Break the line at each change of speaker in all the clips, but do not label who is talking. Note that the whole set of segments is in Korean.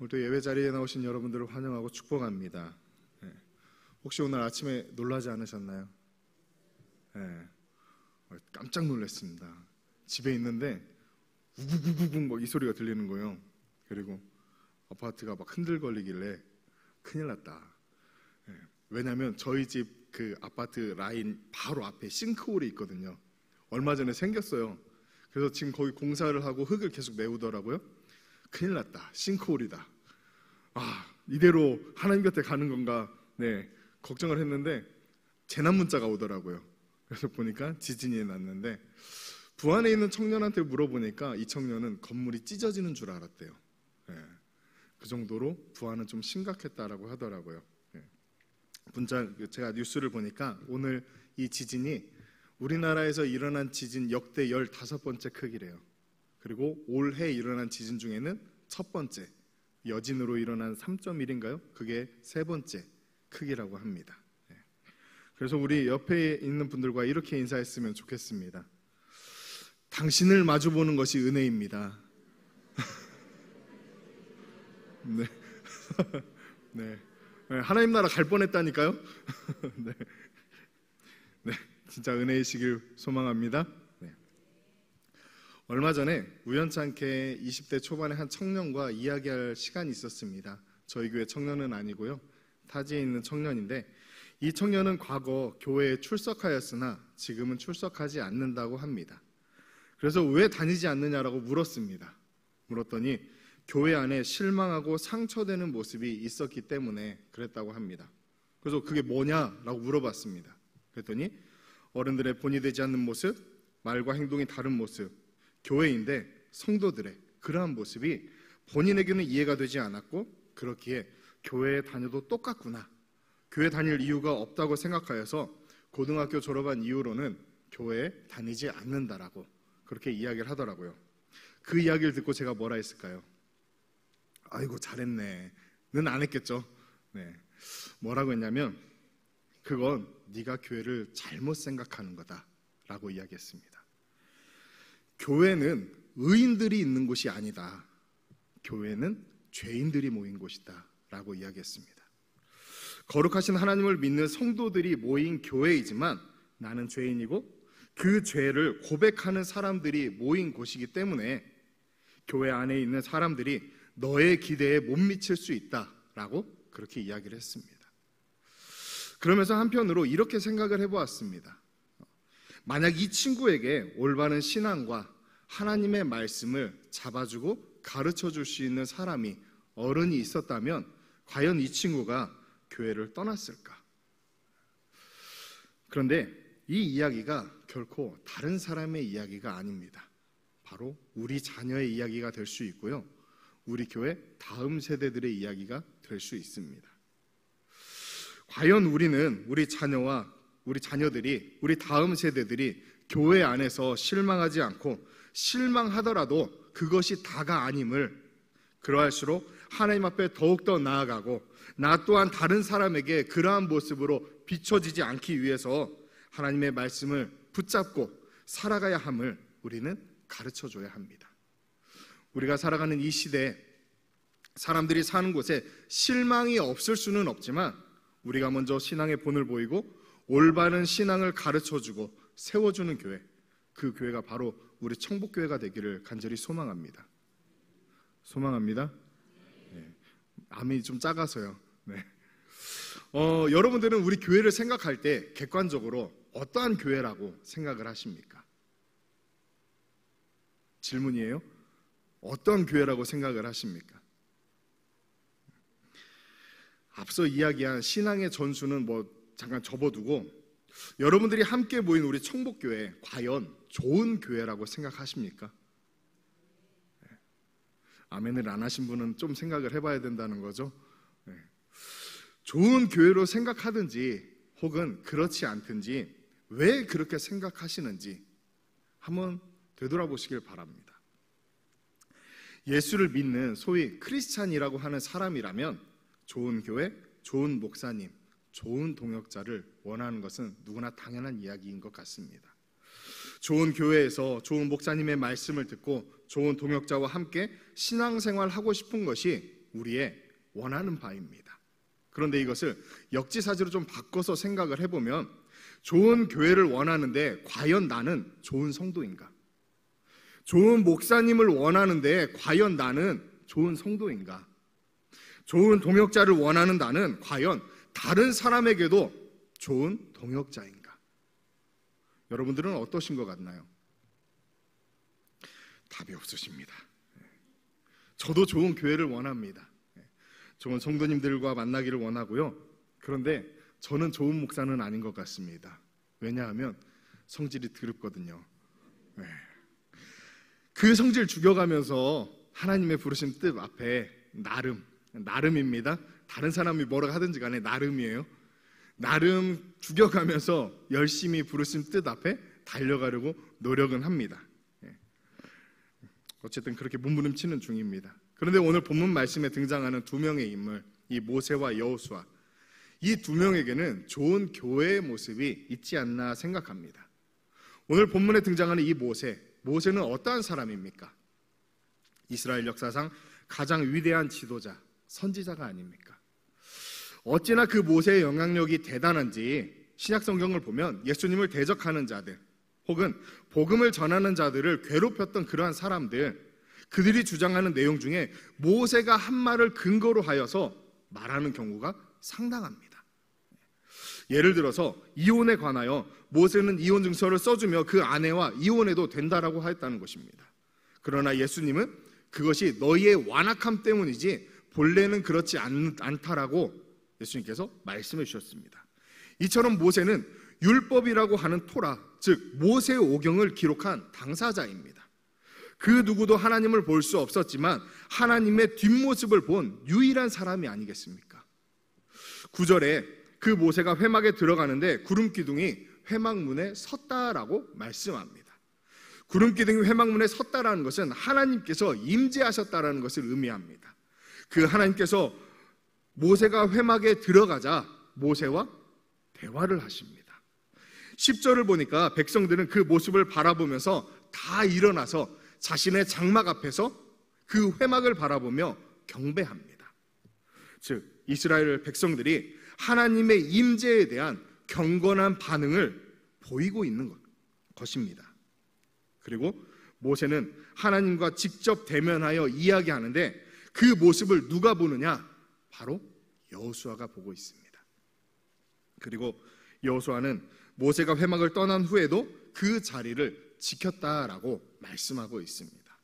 오늘도 예배 자리에 나오신 여러분들을 환영하고 축복합니다. 혹시 오늘 아침에 놀라지 않으셨나요? 깜짝 놀랐습니다. 집에 있는데 우구구구구 막 이 소리가 들리는 거예요. 그리고 아파트가 막 흔들거리길래 큰일 났다. 왜냐하면 저희 집 그 아파트 라인 바로 앞에 싱크홀이 있거든요. 얼마 전에 생겼어요. 그래서 지금 거기 공사를 하고 흙을 계속 메우더라고요. 큰일 났다. 싱크홀이다. 이대로 하나님 곁에 가는 건가 걱정을 했는데 재난 문자가 오더라고요. 그래서 보니까 지진이 났는데 부안에 있는 청년한테 물어보니까 이 청년은 건물이 찢어지는 줄 알았대요. 그 정도로 부안은 좀 심각했다라고 하더라고요. 제가 뉴스를 보니까 오늘 이 지진이 우리나라에서 일어난 지진 역대 15번째 크기래요. 그리고 올해 일어난 지진 중에는 첫 번째, 여진으로 일어난 3.1인가요? 그게 세 번째 크기라고 합니다. 그래서 우리 옆에 있는 분들과 이렇게 인사했으면 좋겠습니다. 당신을 마주보는 것이 은혜입니다. 네. 하나님 나라 갈 뻔했다니까요. 진짜 은혜이시길 소망합니다. 얼마 전에 우연찮게 20대 초반의 한 청년과 이야기할 시간이 있었습니다. 저희 교회 청년은 아니고요, 타지에 있는 청년인데 이 청년은 과거 교회에 출석하였으나 지금은 출석하지 않는다고 합니다. 그래서 왜 다니지 않느냐라고 물었더니 교회 안에 실망하고 상처되는 모습이 있었기 때문에 그랬다고 합니다. 그래서 그게 뭐냐라고 물어봤습니다. 그랬더니 어른들의 본이 되지 않는 모습, 말과 행동이 다른 모습, 교회인데 성도들의 그러한 모습이 본인에게는 이해가 되지 않았고, 그렇기에 교회에 다녀도 똑같구나, 교회 다닐 이유가 없다고 생각하여서 고등학교 졸업한 이후로는 교회에 다니지 않는다라고 그렇게 이야기를 하더라고요. 그 이야기를 듣고 제가 뭐라 했을까요? 아이고 잘했네 는 안 했겠죠. 뭐라고 했냐면 그건 네가 교회를 잘못 생각하는 거다 라고 이야기했습니다. 교회는 의인들이 있는 곳이 아니다. 교회는 죄인들이 모인 곳이다 라고 이야기했습니다. 거룩하신 하나님을 믿는 성도들이 모인 교회이지만 나는 죄인이고 그 죄를 고백하는 사람들이 모인 곳이기 때문에 교회 안에 있는 사람들이 너의 기대에 못 미칠 수 있다라고 그렇게 이야기를 했습니다. 그러면서 한편으로 이렇게 생각을 해보았습니다. 만약 이 친구에게 올바른 신앙과 하나님의 말씀을 잡아주고 가르쳐줄 수 있는 사람이, 어른이 있었다면 과연 이 친구가 교회를 떠났을까? 그런데 이 이야기가 결코 다른 사람의 이야기가 아닙니다. 바로 우리 자녀의 이야기가 될 수 있고요, 우리 교회 다음 세대들의 이야기가 될 수 있습니다. 과연 우리는 우리 자녀들이, 우리 다음 세대들이 교회 안에서 실망하지 않고 실망하더라도 그것이 다가 아님을, 그러할수록 하나님 앞에 더욱더 나아가고 나 또한 다른 사람에게 그러한 모습으로 비춰지지 않기 위해서 하나님의 말씀을 붙잡고 살아가야 함을 우리는 가르쳐줘야 합니다. 우리가 살아가는 이 시대에 사람들이 사는 곳에 실망이 없을 수는 없지만 우리가 먼저 신앙의 본을 보이고 올바른 신앙을 가르쳐주고 세워주는 교회, 그 교회가 바로 우리 청복교회가 되기를 간절히 소망합니다. 아멘이 좀 작아서요. 여러분들은 우리 교회를 생각할 때 객관적으로 어떠한 교회라고 생각을 하십니까? 질문이에요. 어떤 교회라고 생각을 하십니까? 앞서 이야기한 신앙의 전수는 잠깐 접어두고 여러분들이 함께 모인 우리 청복교회, 과연 좋은 교회라고 생각하십니까? 아멘을 안 하신 분은 좀 생각을 해봐야 된다는 거죠. 좋은 교회로 생각하든지 혹은 그렇지 않든지 왜 그렇게 생각하시는지 한번 되돌아보시길 바랍니다. 예수를 믿는 소위 크리스찬이라고 하는 사람이라면 좋은 교회, 좋은 목사님, 좋은 동역자를 원하는 것은 누구나 당연한 이야기인 것 같습니다. 좋은 교회에서 좋은 목사님의 말씀을 듣고 좋은 동역자와 함께 신앙생활 하고 싶은 것이 우리의 원하는 바입니다. 그런데 이것을 역지사지로 좀 바꿔서 생각을 해보면 좋은 교회를 원하는데 과연 나는 좋은 성도인가? 좋은 목사님을 원하는데 과연 나는 좋은 성도인가? 좋은 동역자를 원하는 나는 과연 다른 사람에게도 좋은 동역자인가? 여러분들은 어떠신 것 같나요? 답이 없으십니다. 저도 좋은 교회를 원합니다. 좋은 성도님들과 만나기를 원하고요. 그런데 저는 좋은 목사는 아닌 것 같습니다. 왜냐하면 성질이 더럽거든요. 그 성질 죽여가면서 하나님의 부르신 뜻 앞에 나름입니다. 다른 사람이 뭐라고 하든지 간에 나름이에요. 나름 죽여가면서 열심히 부르신 뜻 앞에 달려가려고 노력은 합니다. 어쨌든 그렇게 몸부림치는 중입니다. 그런데 오늘 본문 말씀에 등장하는 두 명의 인물, 이 모세와 여호수아, 이 두 명에게는 좋은 교회의 모습이 있지 않나 생각합니다. 오늘 본문에 등장하는 이 모세는 어떠한 사람입니까? 이스라엘 역사상 가장 위대한 지도자, 선지자가 아닙니까? 어찌나 그 모세의 영향력이 대단한지 신약 성경을 보면 예수님을 대적하는 자들 혹은 복음을 전하는 자들을 괴롭혔던 그러한 사람들, 그들이 주장하는 내용 중에 모세가 한 말을 근거로 하여서 말하는 경우가 상당합니다. 예를 들어서 이혼에 관하여 모세는 이혼 증서를 써주며 그 아내와 이혼해도 된다라고 하였다는 것입니다. 그러나 예수님은 그것이 너희의 완악함 때문이지 본래는 그렇지 않다라고 예수님께서 말씀해 주셨습니다. 이처럼 모세는 율법이라고 하는 토라, 즉 모세 오경을 기록한 당사자입니다. 그 누구도 하나님을 볼 수 없었지만 하나님의 뒷모습을 본 유일한 사람이 아니겠습니까? 9절에 그 모세가 회막에 들어가는데 구름기둥이 회막문에 섰다라고 말씀합니다. 구름기둥이 회막문에 섰다라는 것은 하나님께서 임재하셨다라는 것을 의미합니다. 그 하나님께서 모세가 회막에 들어가자 모세와 대화를 하십니다. 10절을 보니까 백성들은 그 모습을 바라보면서 다 일어나서 자신의 장막 앞에서 그 회막을 바라보며 경배합니다. 즉 이스라엘 백성들이 하나님의 임재에 대한 경건한 반응을 보이고 있는 것입니다. 그리고 모세는 하나님과 직접 대면하여 이야기하는데 그 모습을 누가 보느냐? 바로 여호수아가 보고 있습니다. 그리고 여호수아는 모세가 회막을 떠난 후에도 그 자리를 지켰다라고 말씀하고 있습니다.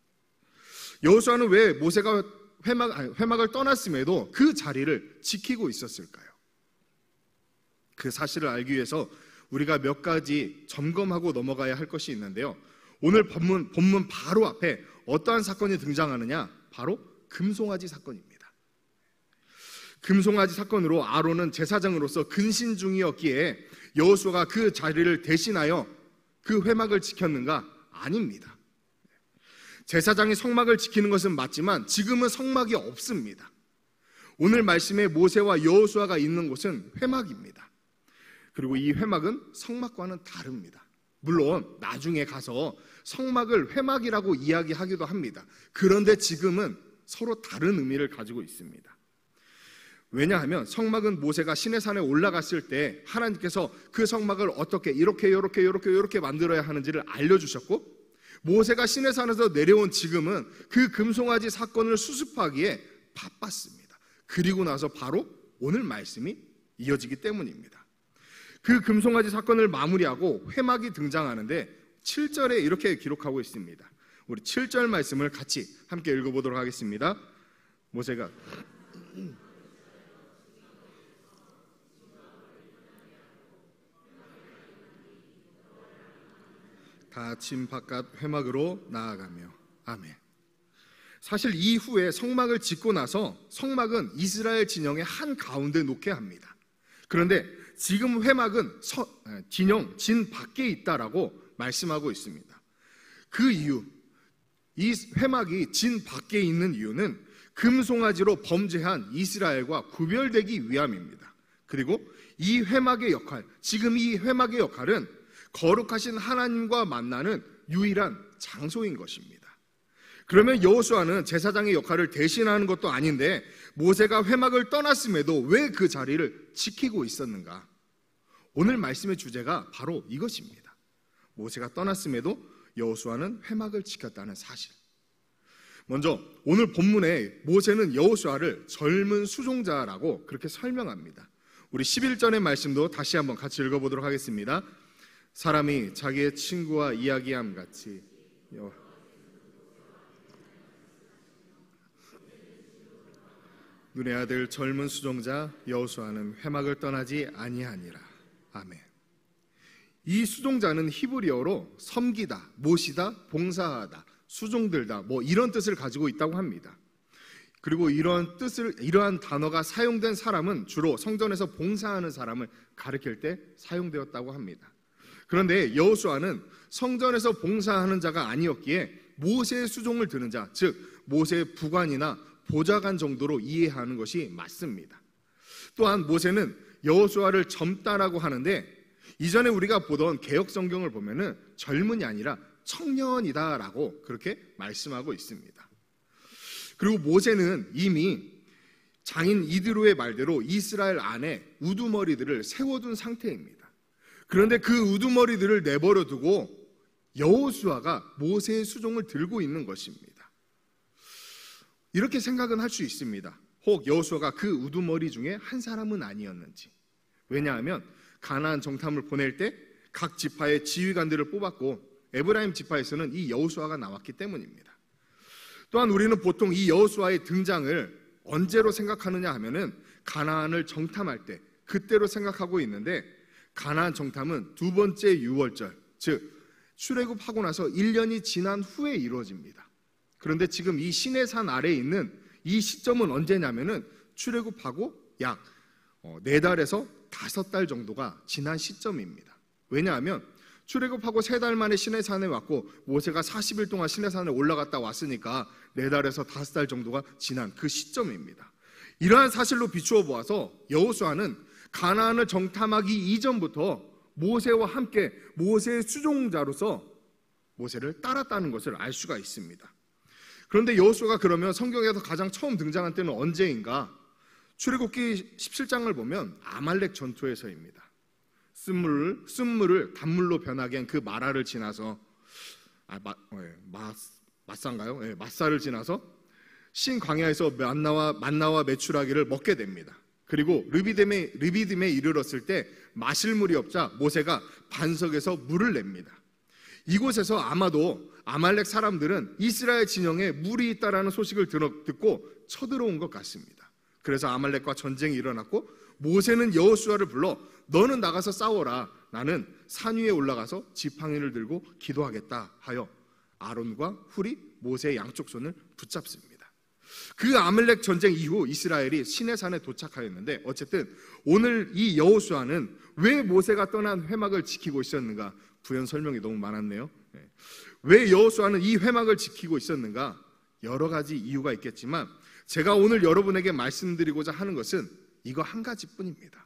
여호수아는 왜 모세가 회막을 떠났음에도 그 자리를 지키고 있었을까요? 그 사실을 알기 위해서 우리가 몇 가지 점검하고 넘어가야 할 것이 있는데요. 오늘 본문 바로 앞에 어떠한 사건이 등장하느냐? 바로 금송아지 사건입니다. 금송아지 사건으로 아론은 제사장으로서 근신 중이었기에 여호수아가 그 자리를 대신하여 그 회막을 지켰는가? 아닙니다. 제사장이 성막을 지키는 것은 맞지만 지금은 성막이 없습니다. 오늘 말씀에 모세와 여호수아가 있는 곳은 회막입니다. 그리고 이 회막은 성막과는 다릅니다. 물론 나중에 가서 성막을 회막이라고 이야기하기도 합니다. 그런데 지금은 서로 다른 의미를 가지고 있습니다. 왜냐하면 성막은 모세가 시내산에 올라갔을 때 하나님께서 그 성막을 어떻게 이렇게 만들어야 하는지를 알려주셨고, 모세가 시내산에서 내려온 지금은 그 금송아지 사건을 수습하기에 바빴습니다. 그리고 나서 바로 오늘 말씀이 이어지기 때문입니다. 그 금송아지 사건을 마무리하고 회막이 등장하는데 7절에 이렇게 기록하고 있습니다. 우리 7절 말씀을 같이 함께 읽어보도록 하겠습니다. 모세가 다 진 바깥 회막으로 나아가며. 아멘. 사실 이후에 성막을 짓고 나서 성막은 이스라엘 진영의 한 가운데 놓게 합니다. 그런데 지금 회막은 진 밖에 있다라고 말씀하고 있습니다. 그 이유, 이 회막이 진 밖에 있는 이유는 금송아지로 범죄한 이스라엘과 구별되기 위함입니다. 그리고 이 회막의 역할, 지금 이 회막의 역할은 거룩하신 하나님과 만나는 유일한 장소인 것입니다. 그러면 여호수아는 제사장의 역할을 대신하는 것도 아닌데 모세가 회막을 떠났음에도 왜 그 자리를 지키고 있었는가? 오늘 말씀의 주제가 바로 이것입니다. 모세가 떠났음에도 여호수아는 회막을 지켰다는 사실. 먼저 오늘 본문에 모세는 여호수아를 젊은 수종자라고 그렇게 설명합니다. 우리 11절의 말씀도 다시 한번 같이 읽어보도록 하겠습니다. 사람이 자기의 친구와 이야기함 같이 눈의 아들 젊은 수종자 여호수아는 회막을 떠나지 아니하니라. 아멘. 이 수종자는 히브리어로 섬기다, 모시다, 봉사하다, 수종들다 이런 뜻을 가지고 있다고 합니다. 그리고 이러한 단어가 사용된 사람은 주로 성전에서 봉사하는 사람을 가리킬 때 사용되었다고 합니다. 그런데 여호수아는 성전에서 봉사하는 자가 아니었기에 모세의 수종을 드는 자, 즉 모세의 부관이나 보좌관 정도로 이해하는 것이 맞습니다. 또한 모세는 여호수아를 젊다라고 하는데 이전에 우리가 보던 개역 성경을 보면은 젊은이 아니라 청년이다라고 그렇게 말씀하고 있습니다. 그리고 모세는 이미 장인 이드로의 말대로 이스라엘 안에 우두머리들을 세워둔 상태입니다. 그런데 그 우두머리들을 내버려 두고 여호수아가 모세의 수종을 들고 있는 것입니다. 이렇게 생각은 할 수 있습니다. 혹 여호수아가 그 우두머리 중에 한 사람은 아니었는지. 왜냐하면 가나안 정탐을 보낼 때 각 지파의 지휘관들을 뽑았고 에브라임 지파에서는 이 여호수아가 나왔기 때문입니다. 또한 우리는 보통 이 여호수아의 등장을 언제로 생각하느냐 하면은 가나안을 정탐할 때 그때로 생각하고 있는데 가나안 정탐은 두 번째 유월절, 즉 출애굽하고 나서 1년이 지난 후에 이루어집니다. 그런데 지금 이 시내산 아래에 있는 이 시점은 언제냐면은 출애굽하고 약 4달에서 5달 정도가 지난 시점입니다. 왜냐하면 출애굽하고 3달 만에 시내산에 왔고 모세가 40일 동안 시내산에 올라갔다 왔으니까 4달에서 5달 정도가 지난 그 시점입니다. 이러한 사실로 비추어 보아서 여호수아는 가나안을 정탐하기 이전부터 모세와 함께 모세의 수종자로서 모세를 따랐다는 것을 알 수가 있습니다. 그런데 여호수아가 그러면 성경에서 가장 처음 등장한 때는 언제인가? 출애굽기 17장을 보면 아말렉 전투에서입니다. 쓴물을 단물로 변하게 한 그 마라를 지나서 마사인가요? 네, 마사를 지나서 신 광야에서 만나와 메추라기를 먹게 됩니다. 그리고 르비딤에 이르렀을 때 마실 물이 없자 모세가 반석에서 물을 냅니다. 이곳에서 아마도 아말렉 사람들은 이스라엘 진영에 물이 있다라는 소식을 듣고 쳐들어온 것 같습니다. 그래서 아말렉과 전쟁이 일어났고 모세는 여호수아를 불러 너는 나가서 싸워라. 나는 산 위에 올라가서 지팡이를 들고 기도하겠다 하여 아론과 훌이 모세의 양쪽 손을 붙잡습니다. 그 아말렉 전쟁 이후 이스라엘이 시내산에 도착하였는데 어쨌든 오늘 이 여호수아는 왜 모세가 떠난 회막을 지키고 있었는가? 부연 설명이 너무 많았네요. 왜 여호수아는 이 회막을 지키고 있었는가? 여러 가지 이유가 있겠지만 제가 오늘 여러분에게 말씀드리고자 하는 것은 이거 한 가지뿐입니다.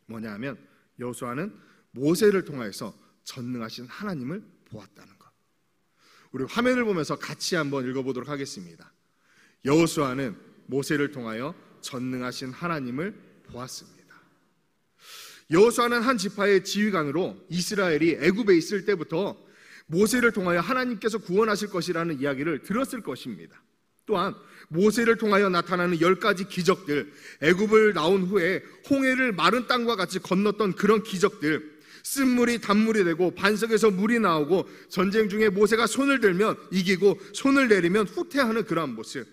뭐냐 하면 여호수아는 모세를 통하여서 전능하신 하나님을 보았다는 것. 우리 화면을 보면서 같이 한번 읽어보도록 하겠습니다. 여호수아는 모세를 통하여 전능하신 하나님을 보았습니다. 여호수아는 한 지파의 지휘관으로 이스라엘이 애굽에 있을 때부터 모세를 통하여 하나님께서 구원하실 것이라는 이야기를 들었을 것입니다. 또한 모세를 통하여 나타나는 10가지 기적들, 애굽을 나온 후에 홍해를 마른 땅과 같이 건넜던 그런 기적들, 쓴물이 단물이 되고 반석에서 물이 나오고 전쟁 중에 모세가 손을 들면 이기고 손을 내리면 후퇴하는 그러한 모습,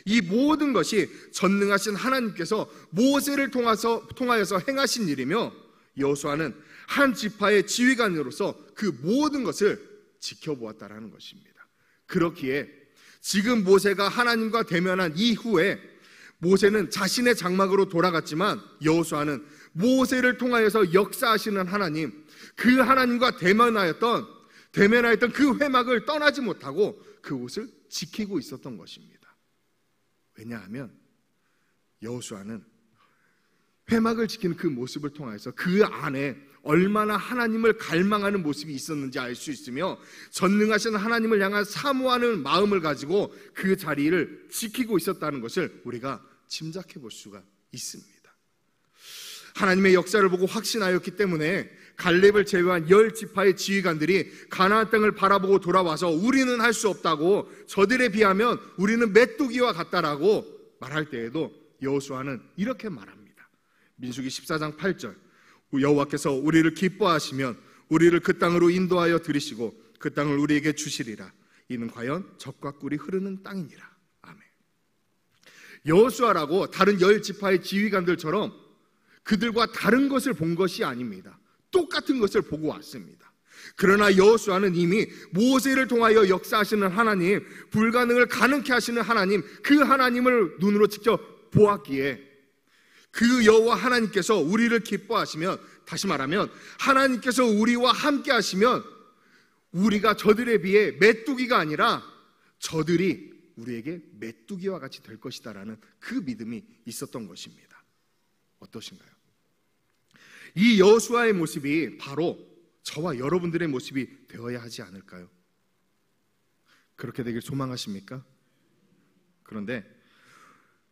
이 모든 것이 전능하신 하나님께서 모세를 통하여서 행하신 일이며 여호수아는 한 지파의 지휘관으로서 그 모든 것을 지켜보았다라는 것입니다. 그렇기에 지금 모세가 하나님과 대면한 이후에 모세는 자신의 장막으로 돌아갔지만 여호수아는 모세를 통하여서 역사하시는 하나님, 그 하나님과 대면하였던 그 회막을 떠나지 못하고 그곳을 지키고 있었던 것입니다. 왜냐하면 여호수아는 회막을 지키는 그 모습을 통해서 그 안에 얼마나 하나님을 갈망하는 모습이 있었는지 알 수 있으며 전능하신 하나님을 향한 사모하는 마음을 가지고 그 자리를 지키고 있었다는 것을 우리가 짐작해 볼 수가 있습니다. 하나님의 역사를 보고 확신하였기 때문에 갈렙을 제외한 10지파의 지휘관들이 가나안 땅을 바라보고 돌아와서 우리는 할 수 없다고, 저들에 비하면 우리는 메뚜기와 같다라고 말할 때에도 여호수아는 이렇게 말합니다. 민수기 14장 8절, 여호와께서 우리를 기뻐하시면 우리를 그 땅으로 인도하여 들이시고 그 땅을 우리에게 주시리라. 이는 과연 젖과 꿀이 흐르는 땅이니라. 아멘. 여호수아라고 다른 10지파의 지휘관들처럼 그들과 다른 것을 본 것이 아닙니다. 똑같은 것을 보고 왔습니다. 그러나 여호수아는 이미 모세를 통하여 역사하시는 하나님, 불가능을 가능케 하시는 하나님, 그 하나님을 눈으로 직접 보았기에 그 여호와 하나님께서 우리를 기뻐하시면, 다시 말하면 하나님께서 우리와 함께 하시면 우리가 저들에 비해 메뚜기가 아니라 저들이 우리에게 메뚜기와 같이 될 것이다라는 그 믿음이 있었던 것입니다. 어떠신가요? 이 여호수아의 모습이 바로 저와 여러분들의 모습이 되어야 하지 않을까요? 그렇게 되길 소망하십니까? 그런데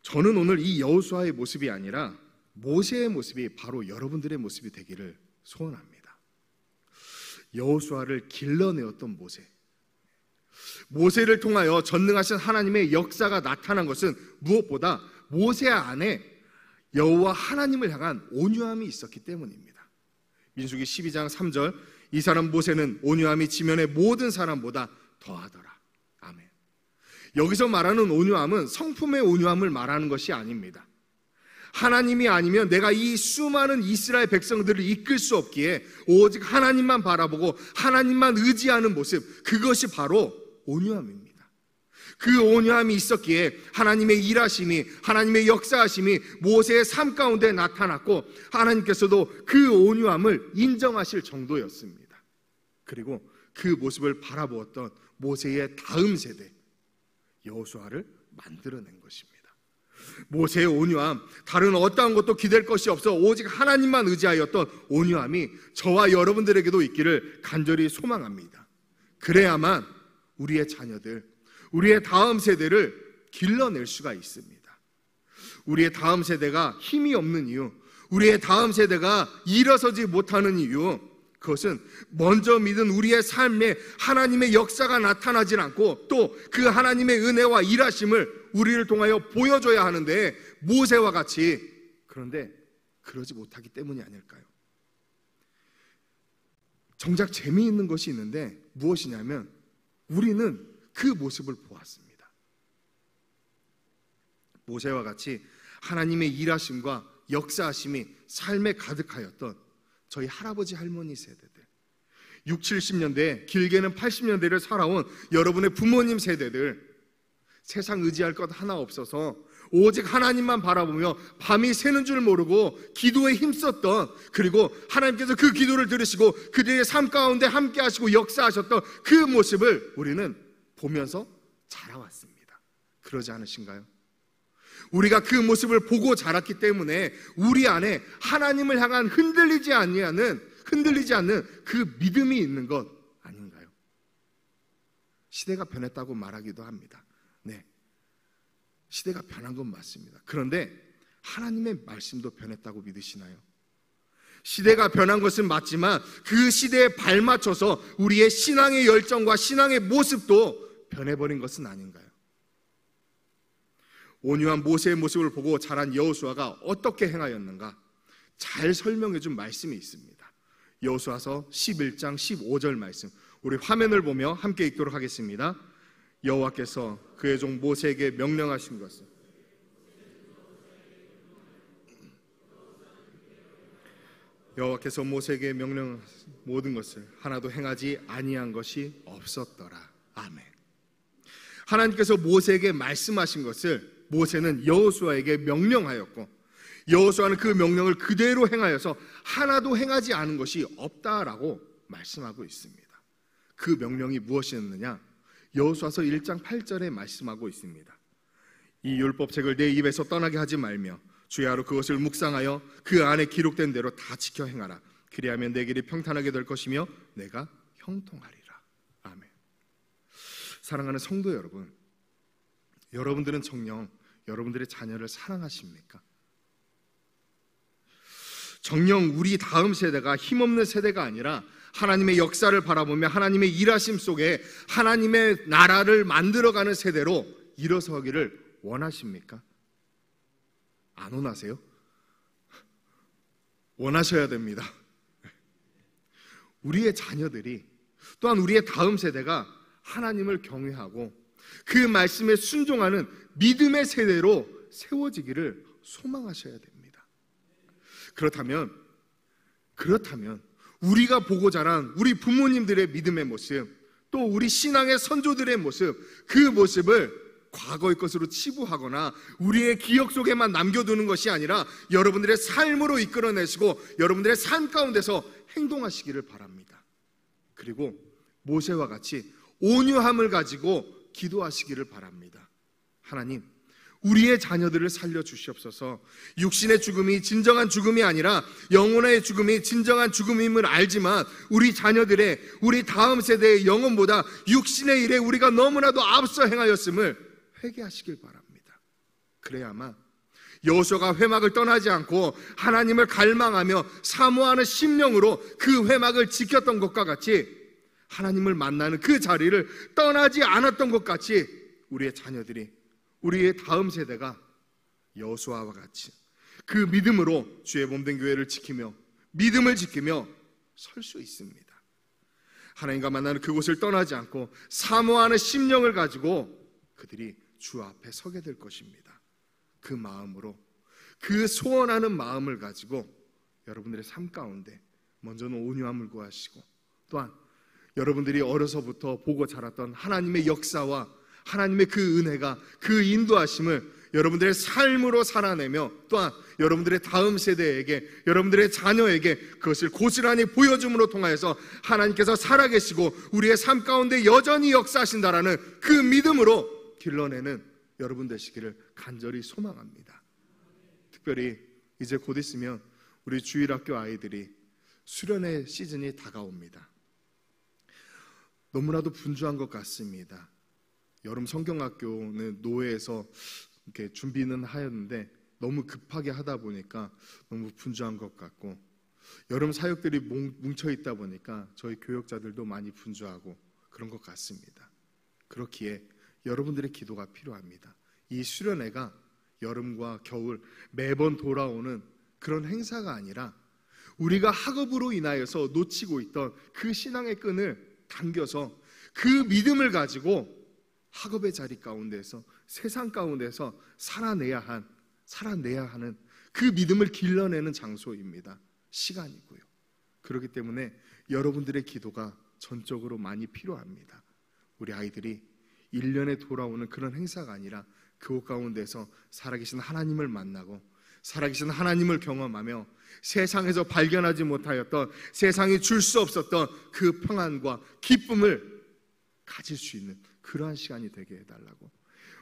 저는 오늘 이 여호수아의 모습이 아니라 모세의 모습이 바로 여러분들의 모습이 되기를 소원합니다. 여호수아를 길러내었던 모세를 통하여 전능하신 하나님의 역사가 나타난 것은 무엇보다 모세 안에 여호와 하나님을 향한 온유함이 있었기 때문입니다. 민수기 12장 3절, 이 사람 모세는 온유함이 지면의 모든 사람보다 더하더라. 아멘. 여기서 말하는 온유함은 성품의 온유함을 말하는 것이 아닙니다. 하나님이 아니면 내가 이 수많은 이스라엘 백성들을 이끌 수 없기에 오직 하나님만 바라보고 하나님만 의지하는 모습, 그것이 바로 온유함입니다. 그 온유함이 있었기에 하나님의 일하심이, 하나님의 역사하심이 모세의 삶 가운데 나타났고 하나님께서도 그 온유함을 인정하실 정도였습니다. 그리고 그 모습을 바라보았던 모세의 다음 세대 여호수아를 만들어낸 것입니다. 모세의 온유함, 다른 어떠한 것도 기댈 것이 없어 오직 하나님만 의지하였던 온유함이 저와 여러분들에게도 있기를 간절히 소망합니다. 그래야만 우리의 자녀들, 우리의 다음 세대를 길러낼 수가 있습니다. 우리의 다음 세대가 힘이 없는 이유, 우리의 다음 세대가 일어서지 못하는 이유, 그것은 먼저 믿은 우리의 삶에 하나님의 역사가 나타나질 않고 또 그 하나님의 은혜와 일하심을 우리를 통하여 보여줘야 하는데 모세와 같이, 그런데 그러지 못하기 때문이 아닐까요? 정작 재미있는 것이 있는데 무엇이냐면 우리는 그 모습을 보았습니다. 모세와 같이 하나님의 일하심과 역사하심이 삶에 가득하였던 저희 할아버지 할머니 세대들, 60, 70년대, 길게는 80년대를 살아온 여러분의 부모님 세대들, 세상 의지할 것 하나 없어서 오직 하나님만 바라보며 밤이 새는 줄 모르고 기도에 힘썼던, 그리고 하나님께서 그 기도를 들으시고 그들의 삶 가운데 함께 하시고 역사하셨던 그 모습을 우리는 보면서 자라왔습니다. 그러지 않으신가요? 우리가 그 모습을 보고 자랐기 때문에 우리 안에 하나님을 향한 흔들리지 않는 그 믿음이 있는 것 아닌가요? 시대가 변했다고 말하기도 합니다. 네, 시대가 변한 건 맞습니다. 그런데 하나님의 말씀도 변했다고 믿으시나요? 시대가 변한 것은 맞지만 그 시대에 발맞춰서 우리의 신앙의 열정과 신앙의 모습도 변해버린 것은 아닌가요? 온유한 모세의 모습을 보고 자란 여호수아가 어떻게 행하였는가 잘 설명해 준 말씀이 있습니다. 여호수아서 11장 15절 말씀, 우리 화면을 보며 함께 읽도록 하겠습니다. 여호와께서 그의 종 모세에게 명령하신 것은, 여호와께서 모세에게 명령한 모든 것을 하나도 행하지 아니한 것이 없었더라. 아멘. 하나님께서 모세에게 말씀하신 것을 모세는 여호수아에게 명령하였고 여호수아는 그 명령을 그대로 행하여서 하나도 행하지 않은 것이 없다라고 말씀하고 있습니다. 그 명령이 무엇이었느냐? 여호수아서 1장 8절에 말씀하고 있습니다. 이 율법책을 내 입에서 떠나게 하지 말며 주야로 그것을 묵상하여 그 안에 기록된 대로 다 지켜 행하라. 그리하면 내 길이 평탄하게 될 것이며 내가 형통하리라. 아멘. 사랑하는 성도 여러분, 여러분들은 정녕 여러분들의 자녀를 사랑하십니까? 정녕 우리 다음 세대가 힘없는 세대가 아니라 하나님의 역사를 바라보며 하나님의 일하심 속에 하나님의 나라를 만들어가는 세대로 일어서기를 원하십니까? 안 원하세요? 원하셔야 됩니다. 우리의 자녀들이 또한 우리의 다음 세대가 하나님을 경외하고 그 말씀에 순종하는 믿음의 세대로 세워지기를 소망하셔야 됩니다. 그렇다면 우리가 보고 자란 우리 부모님들의 믿음의 모습, 또 우리 신앙의 선조들의 모습, 그 모습을 과거의 것으로 치부하거나 우리의 기억 속에만 남겨두는 것이 아니라 여러분들의 삶으로 이끌어내시고 여러분들의 삶 가운데서 행동하시기를 바랍니다. 그리고 모세와 같이 온유함을 가지고 기도하시기를 바랍니다. 하나님, 우리의 자녀들을 살려주시옵소서. 육신의 죽음이 진정한 죽음이 아니라 영혼의 죽음이 진정한 죽음임을 알지만 우리 자녀들의, 우리 다음 세대의 영혼보다 육신의 일에 우리가 너무나도 앞서 행하였음을 회개하시길 바랍니다. 그래야만 여호수아가 회막을 떠나지 않고 하나님을 갈망하며 사모하는 심령으로 그 회막을 지켰던 것과 같이 하나님을 만나는 그 자리를 떠나지 않았던 것 같이 우리의 자녀들이, 우리의 다음 세대가 여호수아와 같이 그 믿음으로 주의 몸된 교회를 지키며 믿음을 지키며 설 수 있습니다. 하나님과 만나는 그곳을 떠나지 않고 사모하는 심령을 가지고 그들이 주 앞에 서게 될 것입니다. 그 마음으로, 그 소원하는 마음을 가지고 여러분들의 삶 가운데 먼저는 온유함을 구하시고 또한 여러분들이 어려서부터 보고 자랐던 하나님의 역사와 하나님의 그 은혜가, 그 인도하심을 여러분들의 삶으로 살아내며 또한 여러분들의 다음 세대에게, 여러분들의 자녀에게 그것을 고스란히 보여줌으로 통하여서 하나님께서 살아계시고 우리의 삶 가운데 여전히 역사하신다라는 그 믿음으로 길러내는 여러분 되시기를 간절히 소망합니다. 특별히 이제 곧 있으면 우리 주일학교 아이들이 수련회 시즌이 다가옵니다. 너무나도 분주한 것 같습니다. 여름 성경학교는 노회에서 이렇게 준비는 하였는데 너무 급하게 하다 보니까 너무 분주한 것 같고, 여름 사역들이 뭉쳐 있다 보니까 저희 교역자들도 많이 분주하고 그런 것 같습니다. 그렇기에 여러분들의 기도가 필요합니다. 이 수련회가 여름과 겨울 매번 돌아오는 그런 행사가 아니라 우리가 학업으로 인하여서 놓치고 있던 그 신앙의 끈을 당겨서 그 믿음을 가지고 학업의 자리 가운데서, 세상 가운데서 살아내야 하는 그 믿음을 길러내는 장소입니다. 시간이고요. 그렇기 때문에 여러분들의 기도가 전적으로 많이 필요합니다. 우리 아이들이 1년에 돌아오는 그런 행사가 아니라 그곳 가운데서 살아계신 하나님을 만나고 살아계신 하나님을 경험하며 세상에서 발견하지 못하였던, 세상이 줄 수 없었던 그 평안과 기쁨을 가질 수 있는 그러한 시간이 되게 해달라고.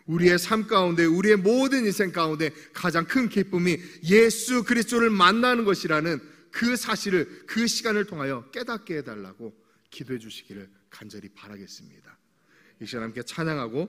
우리의 삶 가운데, 우리의 모든 인생 가운데 가장 큰 기쁨이 예수 그리스도를 만나는 것이라는 그 사실을 그 시간을 통하여 깨닫게 해달라고 기도해 주시기를 간절히 바라겠습니다. 이 시간 함께 찬양하고